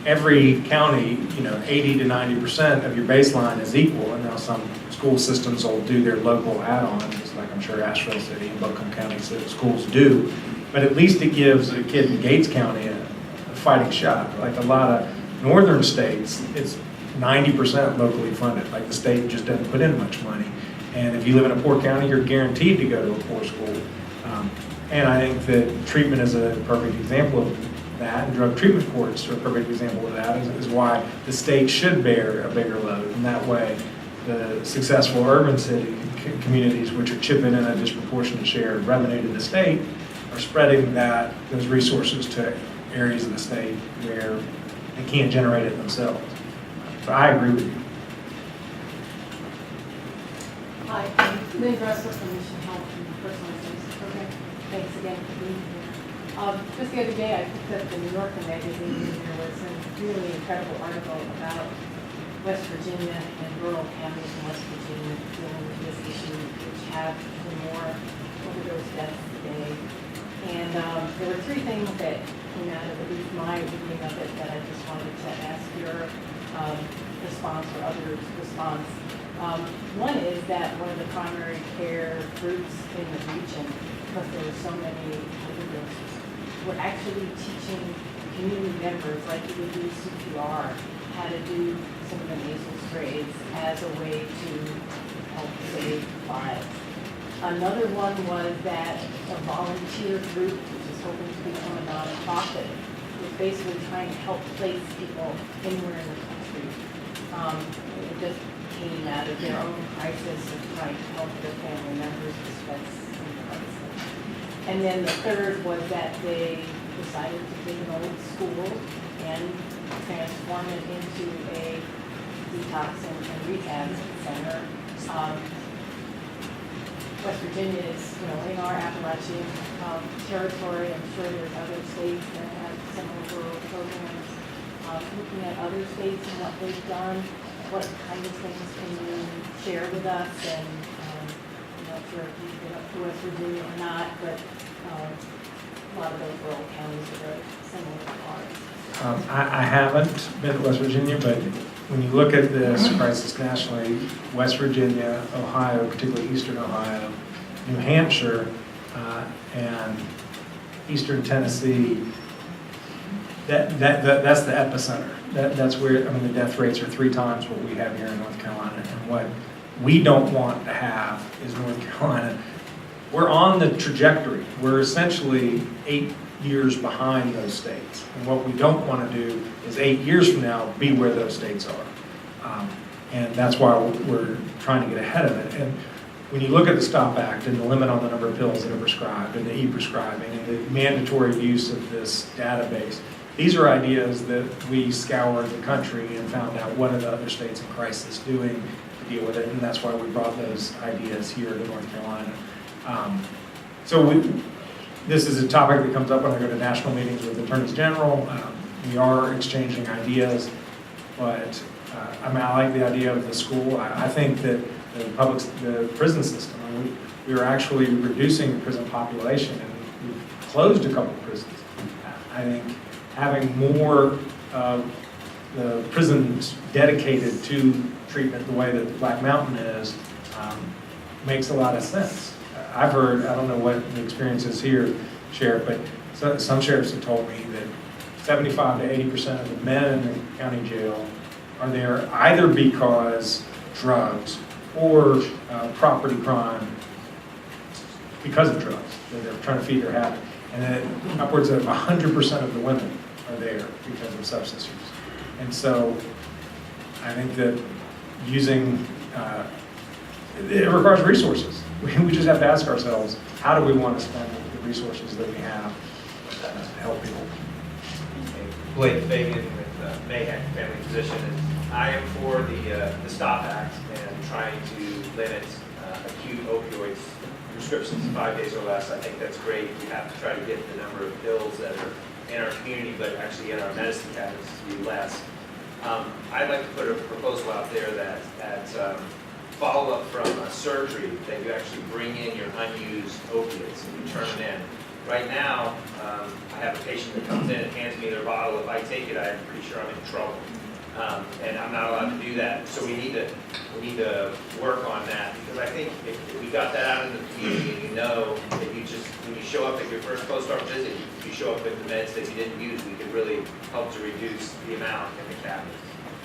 [SPEAKER 2] every county, 80 to 90% of your baseline is equal. And now some school systems will do their local add-ons, like I'm sure Asheville City and Buncombe County schools do. But at least it gives a kid in Gates County a fighting shot. Like a lot of northern states, it's 90% locally funded. Like the state just doesn't put in much money. And if you live in a poor county, you're guaranteed to go to a poor school. And I think that treatment is a perfect example of that, and drug treatment courts are a perfect example of that, is why the state should bear a bigger load. And that way, the successful urban city communities, which are chipping in a disproportionate share of revenue to the state, are spreading those resources to areas of the state where they can't generate it themselves. So I agree with you.
[SPEAKER 11] Hi, I'm Liz Russell from Mission Health and Personal Services Program. Thanks again for being here. Just the other day, I picked up the New Yorker magazine, and there was a really incredible article about West Virginia and rural counties in West Virginia dealing with this issue, which have more overdose deaths today. And there were three things that came out of at least my reading of it that I just wanted to ask your response or others' response. One is that one of the primary care groups in the region, because there were so many overdoses, we're actually teaching community members, like you would do CPR, how to do some of the nasal sprays as a way to help save lives. Another one was that a volunteer group, which is hoping to become a nonprofit, was basically trying to help place people anywhere in the country. It just came out of their own crisis of trying to help their family members dispense in crisis. And then the third was that they decided to take an old school and transform it into a detox and rehab center. West Virginia is, in our Appalachian territory. I'm sure there's other states that have similar rural programs. Looking at other states and what they've done, what kind of things can you share with us? And I'm not sure if you've been up to West Virginia or not, but a lot of those rural counties are very similar to ours.
[SPEAKER 2] I haven't been to West Virginia, but when you look at this crisis nationally, West Virginia, Ohio, particularly Eastern Ohio, New Hampshire, and Eastern Tennessee, that's the epicenter. That's where, the death rates are 3 times what we have here in North Carolina. And what we don't want to have is North Carolina. We're on the trajectory. We're essentially 8 years behind those states. And what we don't want to do is 8 years from now be where those states are. And that's why we're trying to get ahead of it. And when you look at the STOP Act and the limit on the number of pills that are prescribed and the e-prescribing and the mandatory use of this database, these are ideas that we scoured the country and found out what are the other states in crisis doing to deal with it. And that's why we brought those ideas here to North Carolina. This is a topic that comes up when I go to national meetings with attorneys general. We are exchanging ideas, but I like the idea of the school. I think that the prison system, we are actually reducing the prison population, and we've closed a couple of prisons. I think having more of the prisons dedicated to treatment the way that Black Mountain is makes a lot of sense. I've heard, I don't know what the experience is here, Sheriff, but some sheriffs have told me that 75 to 80% of the men in the county jail are there either because drugs or property crime because of drugs. They're trying to feed their habit. And then upwards of 100% of the women are there because of substance use. And so I think that using, it requires resources. We just have to ask ourselves, how do we want to spend the resources that we have to help people?
[SPEAKER 12] Blake Fagan with Mayheck Family Physician, and I am for the STOP Act and trying to limit acute opioids prescriptions to 5 days or less. I think that's great. We have to try to get the number of pills that are in our community, but actually in our medicine cabinets to be less. I'd like to put a proposal out there that follow-up from surgery, that you actually bring in your unused opiates and you turn them in. Right now, I have a patient that comes in and hands me their bottle. If I take it, I'm pretty sure I'm in trouble. And I'm not allowed to do that. So we need to work on that, because I think if we got that out in the community and you know that you just, when you show up at your first post-op visit, if you show up with the meds that you didn't use, we could really help to reduce the amount in the cabinets.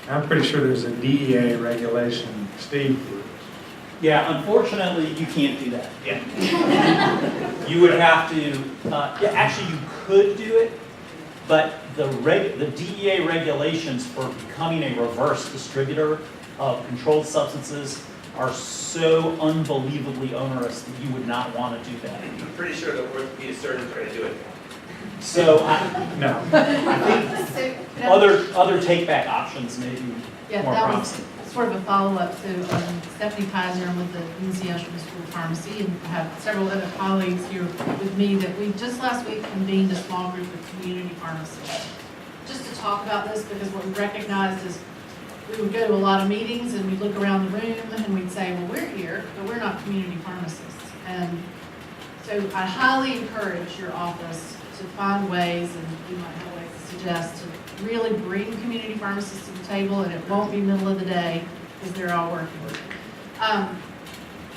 [SPEAKER 2] I'm pretty sure there's a DEA regulation, Steve.
[SPEAKER 13] Yeah, unfortunately, you can't do that.
[SPEAKER 12] Yeah.
[SPEAKER 13] You would have to, actually you could do it, but the DEA regulations for becoming a reverse distributor of controlled substances are so unbelievably onerous that you would not want to do that.
[SPEAKER 12] I'm pretty sure the orthopedic surgeons are going to do it.
[SPEAKER 13] So
[SPEAKER 2] No.
[SPEAKER 13] I think other take-back options may be
[SPEAKER 14] Yeah,
[SPEAKER 13] more
[SPEAKER 14] that
[SPEAKER 13] promising.
[SPEAKER 14] was sort of a follow-up to Stephanie Kaiser. I'm with the National School of Pharmacy, and I have several other colleagues here with me that we just last week convened a small group of community pharmacists just to talk about this, because what we recognized is we would go to a lot of meetings and we'd look around the room and we'd say, well, we're here, but we're not community pharmacists. And so I highly encourage your office to find ways, and we might have ways to suggest, to really bring community pharmacists to the table, and it won't be middle of the day because they're all working.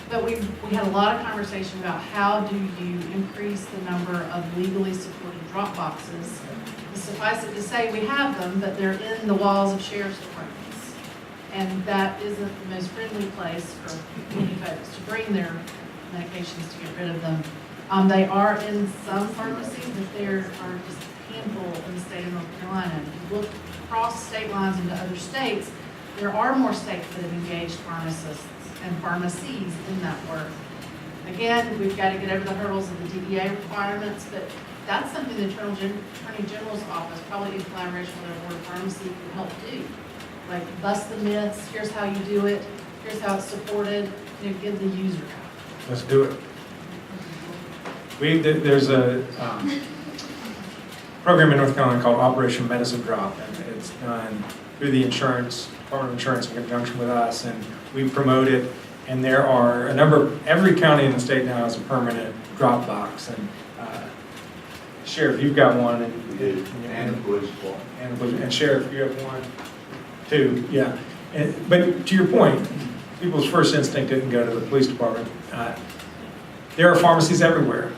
[SPEAKER 14] But we had a lot of conversation about how do you increase the number of legally supported drop boxes. And suffice it to say, we have them, but they're in the walls of sheriff's departments. And that isn't the most friendly place for many folks to bring their medications to get rid of them. They are in some pharmacies, but there are just a handful in the state of North Carolina. If you look across state lines into other states, there are more states that have engaged pharmacists and pharmacies in that work. Again, we've got to get over the hurdles of the DEA requirements, but that's something the Attorney General's office, probably in collaboration with our Board of Pharmacy, could help do. Like, bust the myths, here's how you do it, here's how it's supported, give the user out.
[SPEAKER 2] Let's do it. There's a program in North Carolina called Operation Medicine Drop, and it's done through the Department of Insurance in conjunction with us, and we promote it. And there are a number of, every county in the state now has a permanent drop box. And Sheriff, you've got one, and
[SPEAKER 9] the police department.
[SPEAKER 2] And Sheriff, you have one too. Yeah. But to your point, people's first instinct didn't go to the police department. There are pharmacies everywhere.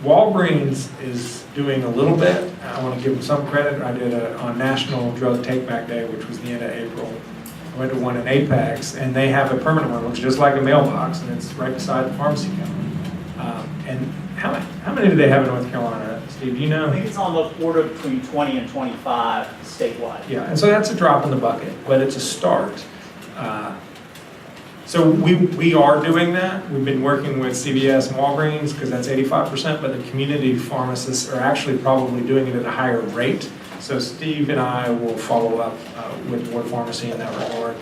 [SPEAKER 2] Walgreens is doing a little bit. I want to give them some credit. I did on National Drug Take Back Day, which was the end of April. I went to one in Apex, and they have a permanent one, which is just like a mailbox, and it's right beside the pharmacy counter. And how many do they have in North Carolina, Steve? Do you know?
[SPEAKER 13] I think it's on the order between 20 and 25 statewide.
[SPEAKER 2] Yeah, and so that's a drop in the bucket, but it's a start. So we are doing that. We've been working with CVS and Walgreens because that's 85%, but the community pharmacists are actually probably doing it at a higher rate. So Steve and I will follow up with Board Pharmacy in that regard.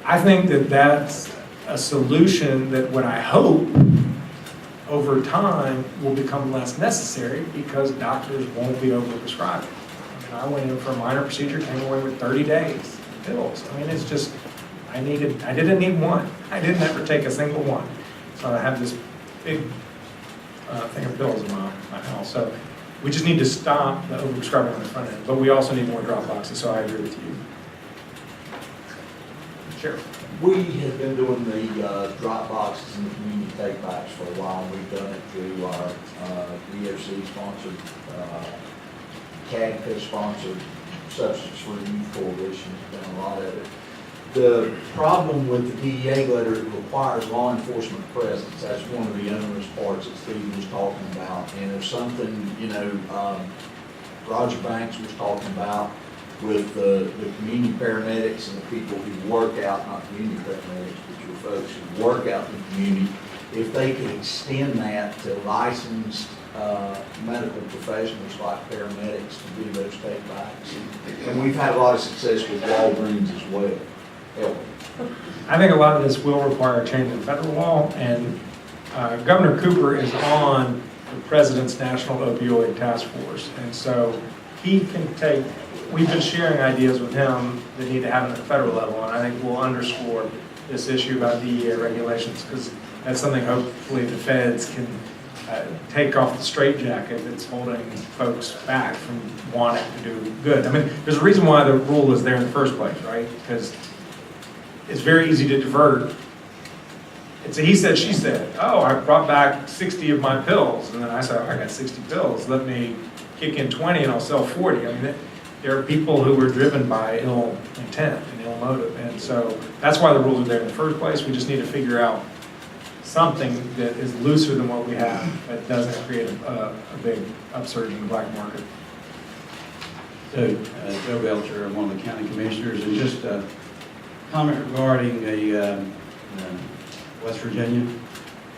[SPEAKER 2] I think that that's a solution that what I hope over time will become less necessary because doctors won't be overprescribing. I mean, I went in for a minor procedure, came away with 30 days pills. I mean, it's just, I didn't need one. I didn't ever take a single one. So I have this big thing of pills in my house. So we just need to stop the overprescribing on the front end, but we also need more drop boxes, so I agree with you. Sure.
[SPEAKER 15] We have been doing the drop boxes and the community take backs for a while. We've done it through our DOC sponsored, CADCO sponsored Substance Free Youth Coalition. We've done a lot of it. The problem with the DEA letter, it requires law enforcement presence. That's one of the onerous parts that Steve was talking about. And there's something, Roger Banks was talking about with the community paramedics and the people who work out, not community paramedics, but your folks who work out in the community, if they could extend that to licensed medical professionals like paramedics to do those take-backs. And we've had a lot of success with Walgreens as well.
[SPEAKER 2] I think a lot of this will require a change in federal law, and Governor Cooper is on the President's National Opioid Task Force, and so he can take, we've been sharing ideas with him that need to happen at the federal level, and I think we'll underscore this issue about DEA regulations, because that's something hopefully the feds can take off the straitjacket that's holding folks back from wanting to do good. I mean, there's a reason why the rule is there in the first place, right? Because it's very easy to divert. It's a he said, she said. Oh, I brought back 60 of my pills. And then I said, I got 60 pills. Let me kick in 20 and I'll sell 40. I mean, there are people who were driven by ill intent and ill motive. And so that's why the rules are there in the first place. We just need to figure out something that is looser than what we have that doesn't create a big upsurge in the black market.
[SPEAKER 10] So, Joe Belcher, I'm one of the county commissioners, and just comment regarding West Virginia.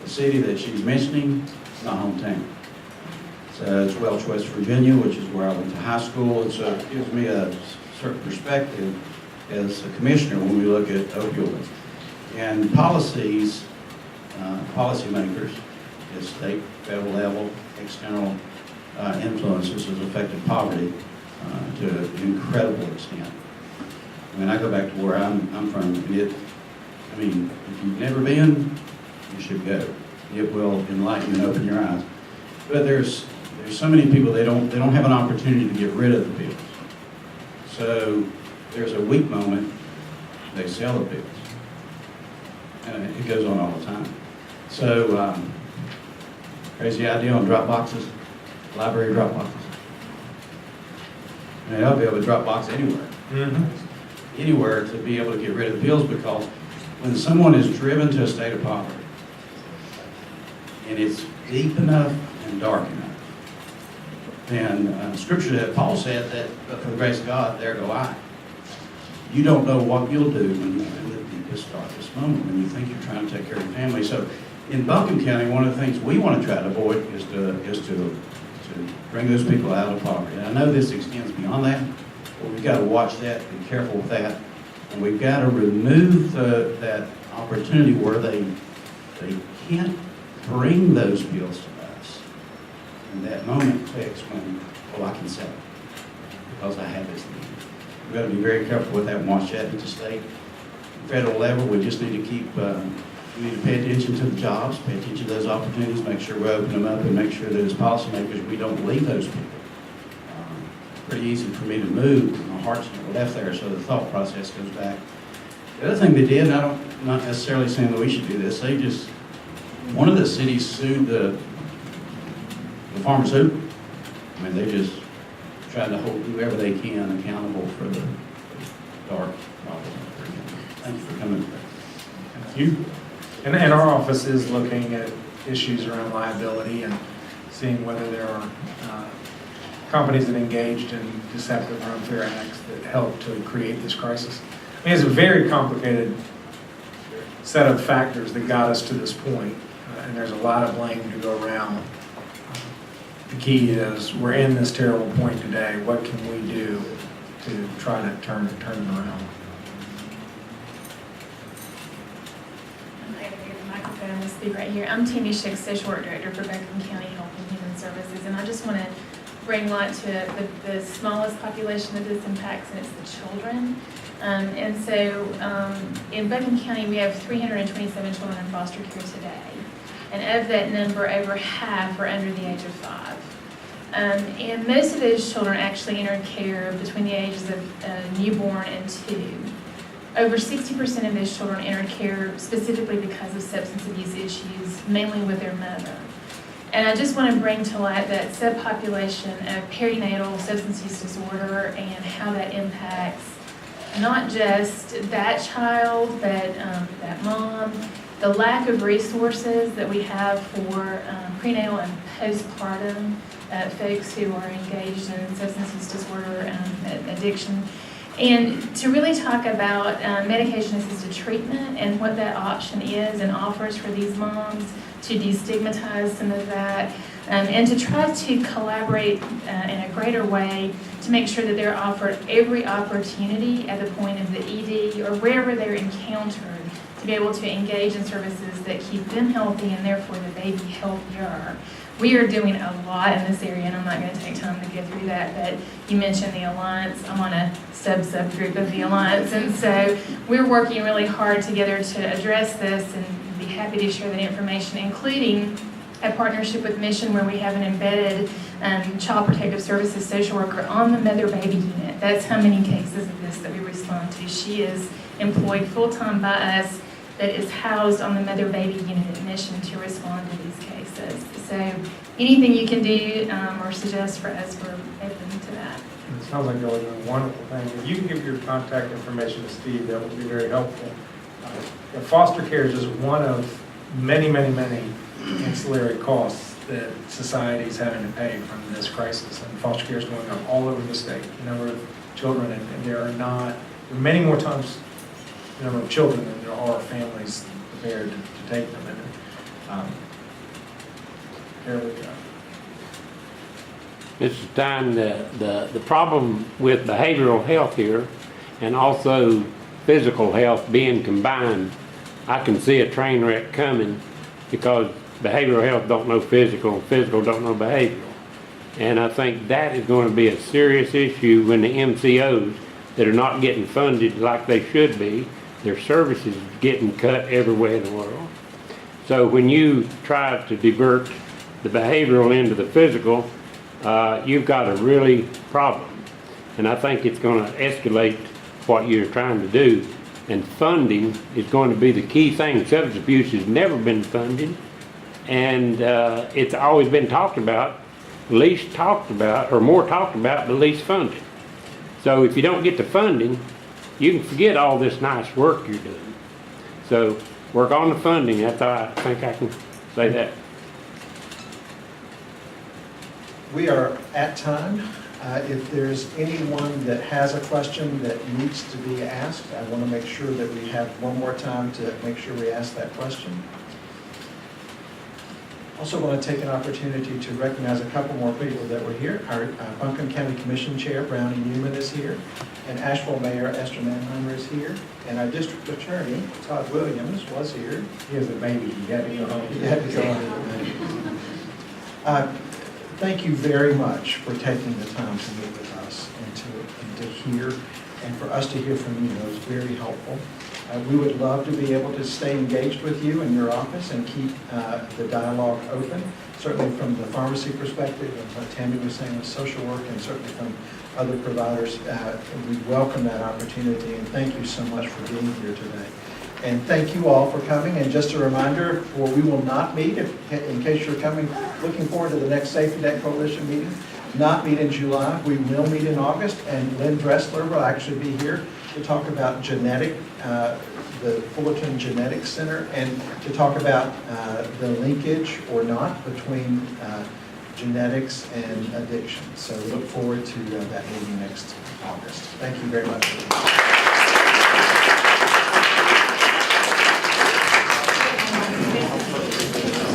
[SPEAKER 10] The city that she's mentioning is my hometown. So it's Welch, West Virginia, which is where I went to high school, and so it gives me a certain perspective as a commissioner when we look at opioids. And policies, policymakers at state, federal level, external influences has affected poverty to an incredible extent. I mean, I go back to where I'm from, and if you've never been, you should go. It will enlighten and open your eyes. But there's so many people, they don't have an opportunity to get rid of the pills. So there's a weak moment, they sell the pills. And it goes on all the time. So, crazy idea on drop boxes, library drop boxes. I mean, I'll be able to drop box anywhere. Anywhere to be able to get rid of the pills, because when someone is driven to a state of poverty, and it's deep enough and dark enough, then Scripture that Paul said that, but for the grace of God, there go I. You don't know what you'll do when you're in the deepest, darkest moment, when you think you're trying to take care of your family. So in Buncombe County, one of the things we want to try to avoid is to bring those people out of poverty. And I know this extends beyond that, but we've got to watch that, be careful with that. And we've got to remove that opportunity where they can't bring those pills to us. And that moment clicks when, oh, I can sell it because I have this need. We've got to be very careful with that and watch that at the state, federal level. We just need to keep, we need to pay attention to the jobs, pay attention to those opportunities, make sure we open them up, and make sure that as policymakers we don't leave those people. Pretty easy for me to move. My heart's never left there, so the thought process goes back. The other thing they did, and I'm not necessarily saying that we should do this, one of the cities sued the pharmaceutical. I mean, they just tried to hold whoever they can accountable for the dark problem. Thank you for coming.
[SPEAKER 2] Thank you. And our office is looking at issues around liability and seeing whether there are companies that engaged in deceptive or unfair acts that helped to create this crisis. I mean, it's a very complicated set of factors that got us to this point, and there's a lot of blame to go around. The key is we're in this terrible point today. What can we do to try to turn it around?
[SPEAKER 16] I'm going to speak right here. I'm Tammy Schick, Social Work Director for Buncombe County Health and Human Services, and I just want to bring light to the smallest population that this impacts, and it's the children. And so in Buncombe County, we have 327 children in foster care today. And of that number, over half are under the age of 5. And most of those children actually entered care between the ages of newborn and 2. Over 60% of those children entered care specifically because of substance abuse issues, mainly with their mother. And I just want to bring to light that subpopulation of perinatal substance use disorder and how that impacts not just that child, but that mom, the lack of resources that we have for prenatal and postpartum folks who are engaged in substance use disorder addiction, and to really talk about medication-assisted treatment and what that option is and offers for these moms, to destigmatize some of that, and to try to collaborate in a greater way to make sure that they're offered every opportunity at the point of the ED or wherever they're encountered to be able to engage in services that keep them healthy and therefore the baby healthier. We are doing a lot in this area, and I'm not going to take time to go through that, but you mentioned the Alliance. I'm on a subgroup of the Alliance, and so we're working really hard together to address this and be happy to share that information, including a partnership with Mission where we have an embedded Child Protective Services social worker on the mother-baby unit. That's how many cases of this that we respond to. She is employed full-time by us, that is housed on the mother-baby unit at Mission to respond to these cases. So anything you can do or suggest for us, we're open to that.
[SPEAKER 2] It sounds like you're doing a wonderful thing. If you can give your contact information to Steve, that would be very helpful. Foster care is just one of many, many, many ancillary costs that society is having to pay from this crisis. And foster care is going on all over the state. The number of children, and there are many more times the number of children than there are families prepared to take them. And there we go.
[SPEAKER 17] Mr. Stein, the problem with behavioral health here and also physical health being combined, I can see a train wreck coming because behavioral health don't know physical and physical don't know behavioral. And I think that is going to be a serious issue when the MCOs that are not getting funded like they should be, their services getting cut everywhere in the world. So when you try to divert the behavioral into the physical, you've got a really problem. And I think it's going to escalate what you're trying to do. And funding is going to be the key thing. Substance abuse has never been funded, and it's always been talked about, least talked about, or more talked about, but least funded. So if you don't get the funding, you can forget all this nice work you're doing. So work on the funding. That's how I think I can say that.
[SPEAKER 1] We are at time. If there's anyone that has a question that needs to be asked, I want to make sure that we have one more time to make sure we ask that question. Also want to take an opportunity to recognize a couple more people that were here. Our Buncombe County Commission Chair, Brownie Newman, is here, and Asheville Mayor Esther Mannheimer is here, and our District Attorney, Todd Williams, was here.
[SPEAKER 2] He has a baby. He had to go home.
[SPEAKER 1] He had to go home. Thank you very much for taking the time to meet with us and to hear, and for us to hear from you. It was very helpful. We would love to be able to stay engaged with you in your office and keep the dialogue open, certainly from the pharmacy perspective and what Tammy was saying with social work, and certainly from other providers. We welcome that opportunity, and thank you so much for being here today. And thank you all for coming. And just a reminder, we will not meet, in case you're looking forward to the next Safety Net Coalition meeting, not meet in July. We will meet in August, and Lynn Dressler will actually be here to talk about the Fullerton Genetics Center, and to talk about the linkage or not between genetics and addiction. So we look forward to that meeting next August. Thank you very much.